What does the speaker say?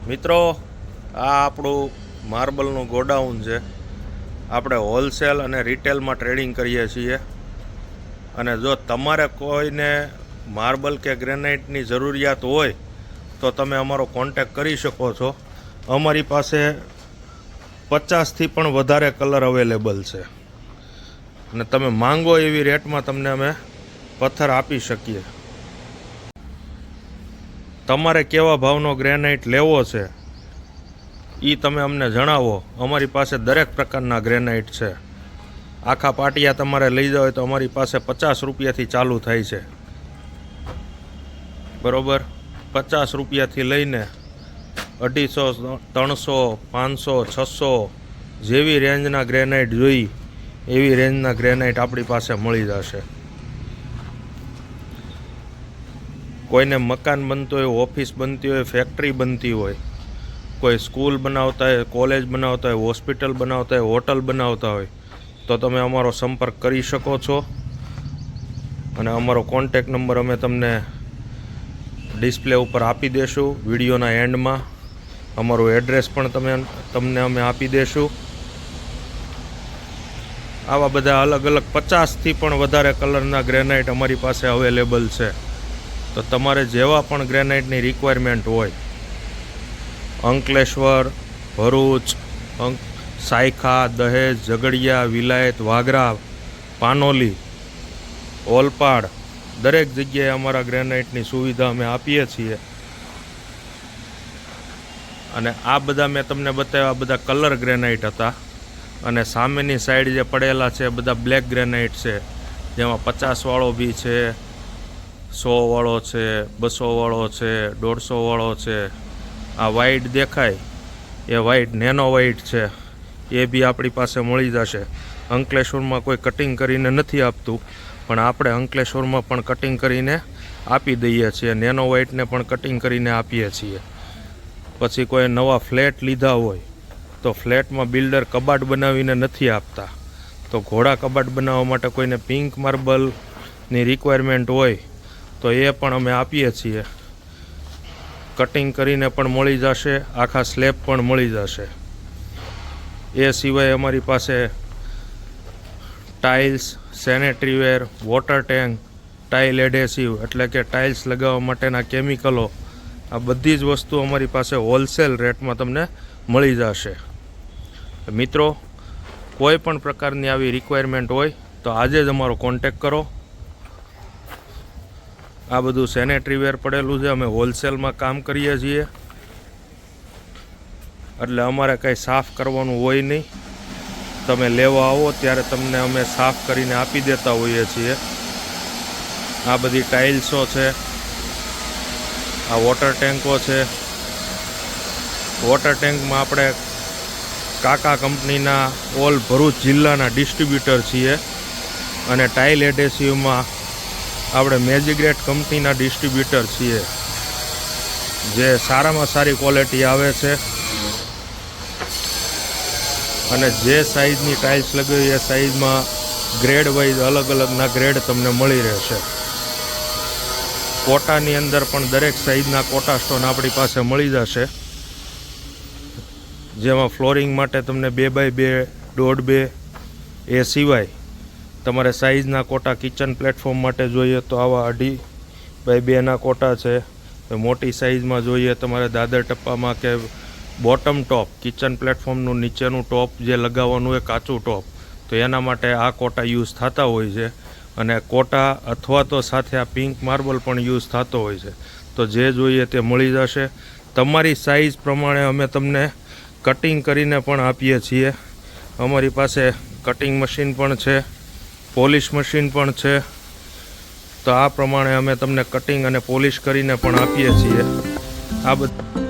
મિત્રો, આ આપણું માર્બલનું ગોડાઉન છે. આપણે હોલસેલ અને રિટેલમાં ટ્રેડિંગ કરીએ છીએ. અને જો તમારે કોઈને માર્બલ કે ગ્રેનાઇટની જરૂરિયાત હોય તો તમે અમારો કોન્ટેક કરી શકો છો. અમારી પાસે 50થી પણ વધારે કલર અવેલેબલ છે અને તમે માંગો એવી રેટમાં તમને અમે પથ્થર આપી શકીએ. તમારે કેવા ભાવનો ગ્રેનાઇટ લેવો છે એ તમે અમને જણાવો. અમારી પાસે દરેક પ્રકારના ગ્રેનાઇટ છે. આખા પાટિયા તમારે લઈ જાવ તો અમારી પાસે 50 રૂપિયાથી ચાલુ થાય છે. બરોબર, 50 રૂપિયાથી લઈને 250, 300, 500, 600 જેવી રેન્જના ગ્રેનાઇટ જોઈ એવી રેન્જના ગ્રેનાઇટ આપણી પાસે મળી જશે. કોઈને મકાન બનતું હોય, ઓફિસ બનતી હોય, ફેક્ટરી બનતી હોય, કોઈ સ્કૂલ બનાવતા હોય, કોલેજ બનાવતા હોય, હોસ્પિટલ બનાવતા હોય, હોટલ બનાવતા હોય તો તમે અમારો સંપર્ક કરી શકો છો. અને અમારો કોન્ટેક નંબર અમે તમને ડિસ્પ્લે ઉપર આપી દેશું. વિડીયોના એન્ડમાં અમારું એડ્રેસ પણ તમને અમે આપી દેશું. આવા બધા અલગ અલગ 50થી પણ વધારે કલરના ગ્રેનાઇટ અમારી પાસે અવેલેબલ છે. તો તમારે જેવા પણ ગ્રેનાઇટની રિક્વાયરમેન્ટ હોય, અંકલેશ્વર, ભરૂચ, સાયખા, દહેજ, ઝઘડિયા, વિલાયત, વાગરા, પાનોલી, ઓલપાડ, દરેક જગ્યાએ અમારા ગ્રેનાઇટની સુવિધા અમે આપીએ છીએ. અને આ બધા મેં તમને બતાવ્યા બધા કલર ગ્રેનાઇટ હતા. અને સામેની સાઈડ જે પડેલા છે બધા બ્લેક ગ્રેનાઇટ છે, જેમાં 50 વાળો બી છે, 100 વાળો છે, 200 વાળો છે, 150 વાળો છે. આ વ્હાઈટ દેખાય એ વ્હાઈટ નેનો વ્હાઈટ છે, એ બી આપણી પાસે મળી જશે. અંકલેશ્વરમાં કોઈ કટિંગ કરીને નથી આપતું, પણ આપણે અંકલેશ્વરમાં પણ કટિંગ કરીને આપી દઈએ છીએ. નેનો વ્હાઈટને પણ કટિંગ કરીને આપીએ છીએ. પછી કોઈ નવા ફ્લેટ લીધા હોય તો ફ્લેટમાં બિલ્ડર કબાટ બનાવીને નથી આપતા, તો ઘોડા કબાટ બનાવવા માટે કોઈને પિંક માર્બલની રિક્વાયરમેન્ટ હોય તો એ પણ અમે આપીએ છીએ. કટિંગ કરીને પણ મળી જશે, આખા સ્લેબ પણ મળી જશે. એ સિવાય અમારી પાસે tiles, sanitaryware, water tank, tile adhesive એટલે કે ટાઇલ્સ લગાવવા માટેના કેમિકલો, આ બધી જ વસ્તુ અમારી પાસે હોલસેલ રેટમાં તમને મળી જશે. મિત્રો, કોઈ પણ પ્રકારની આવી રિક્વાયરમેન્ટ હોય તો આજે જ અમારો કોન્ટેક કરો. આ બધું સેનેટરીવેર પડેલું છે, અમે હોલસેલમાં કામ કરીએ છીએ એટલે અમારે કંઈ સાફ કરવાનું હોય નહીં. તમે લેવા આવો ત્યારે તમને અમે સાફ કરીને આપી દેતા હોઈએ છીએ. આ બધી ટાઇલ્સો છે, આ વોટર ટેન્કો છે. વોટર ટેન્કમાં આપણે કાકા કંપનીના ઓલ ભરૂચ જિલ્લાના ડિસ્ટ્રીબ્યુટર છીએ. અને ટાઇલ એડહેસિવમાં આપણે મેજીગ્રેટ કંપનીના ડિસ્ટ્રીબ્યુટર છીએ, જે સારામાં સારી ક્વોલિટી આવે છે. અને જે સાઇઝની ટાઇલ્સ લગાવી એ સાઇઝમાં ગ્રેડ વાઇઝ અલગ અલગના ગ્રેડ તમને મળી રહેશે. કોટાની અંદર પણ દરેક સાઇઝના કોટા સ્ટોન આપણી પાસે મળી જશે, જેમાં ફ્લોરિંગ માટે તમને 2x2, 1.5, એ સિવાય તમારે સાઇઝના કોટા કિચન પ્લેટફોર્મ માટે જોઈએ તો આવા 2.5x2ના કોટા છે. મોટી સાઇઝમાં જોઈએ તમારે દાદર ટપ્પામાં કે બોટમ ટોપ, કિચન પ્લેટફોર્મનું નીચેનું ટોપ જે લગાવવાનું હોય કાચું ટોપ, તો એના માટે આ કોટા યુઝ થતા હોય છે. અને કોટા અથવા તો સાથે આ પિંક માર્બલ પણ યુઝ થતો હોય છે. તો જે જોઈએ તે મળી જશે. તમારી સાઇઝ પ્રમાણે અમે તમને કટિંગ કરીને પણ આપીએ છીએ. અમારી પાસે કટિંગ મશીન પણ છે, પોલિશ મશીન પણ છે. તો આ પ્રમાણે અમે તમને કટિંગ અને પોલિશ કરીને પણ આપીએ છીએ. આ બધું